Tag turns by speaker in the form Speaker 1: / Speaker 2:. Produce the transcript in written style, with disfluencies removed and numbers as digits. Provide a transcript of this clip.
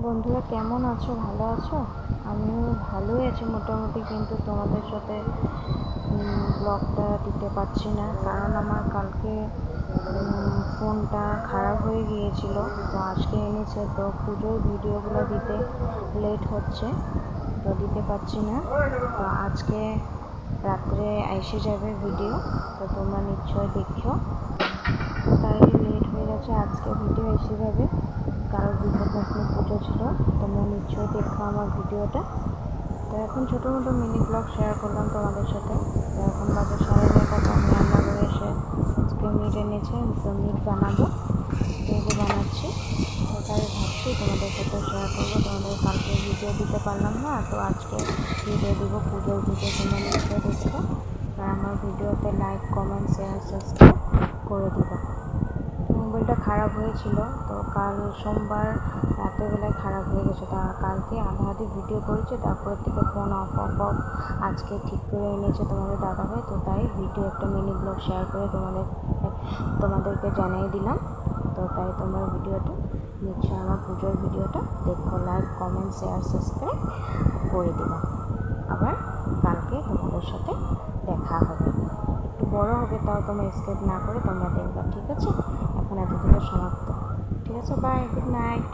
Speaker 1: বন্ধুরা কেমন আছো? ভালো আছো? আমিও ভালোই আছি মোটামুটি, কিন্তু তোমাদের সাথে ব্লগটা দিতে পারছি না, কারণ আমার কালকে ফোনটা খারাপ হয়ে গিয়েছিল। তো আজকে এনেছে, তো পুজোর ভিডিওগুলো দিতে লেট হচ্ছে, তো দিতে পারছি না। তো আজকে রাত্রে এসে যাবে ভিডিও, তো তোমরা নিশ্চয়ই দেখো। তাই লেট হয়ে গেছে, আজকে ভিডিও এসে যাবে। কারোর বিপদনাশিনী পুজো ছিল, তোমরা নিশ্চয়ই দেখো আমার ভিডিওটা। তো এখন ছোটো মোটো মিনি ব্লগ শেয়ার করলাম তোমাদের সাথে। তো এখন বাজে 9:30, তো আমি রান্নাঘরে এসে আজকে মিট এনেছে, তো মিট বানাবো, তো বানাচ্ছি। তো তাই ভাবছি তোমাদের সাথে শেয়ার করবো। তোমাদের কালকে ভিডিও দিতে পারলাম না, তো আজকে ভিডিও দিব, পুজোর ভিডিও। তোমরা নিশ্চয়ই দেখো, আর আমার ভিডিওতে লাইক, কমেন্ট, শেয়ার, সাবস্ক্রাইব করে দিবা। মোবাইলটা খারাপ হয়েছিল, তো কাল সোমবার রাতেরবেলায় খারাপ হয়ে গেছে। তা কালকে আধা ভিডিও করেছে, তারপর থেকে ফোন অফ অফ অফ আজকে ঠিক করে এনেছে তোমাদের দাদাভাই। তো তাই ভিডিও একটা মিনি ব্লগ শেয়ার করে তোমাদেরকে জানিয়ে দিলাম। তো তাই তোমরা ভিডিওটা নিশ্চয়ই আমার পুজোর ভিডিওটা দেখো, লাইক, কমেন্ট, শেয়ার, সাবস্ক্রাইব করে দিবা। আবার কালকে তোমাদের সাথে দেখা হবে, একটু বড় হবে, তাও তোমরা স্কিপ না করে তোমরা দেখবা, ঠিক আছে? এখন এতটুকু সমাপ্ত, ঠিক আছে? Bye, good night.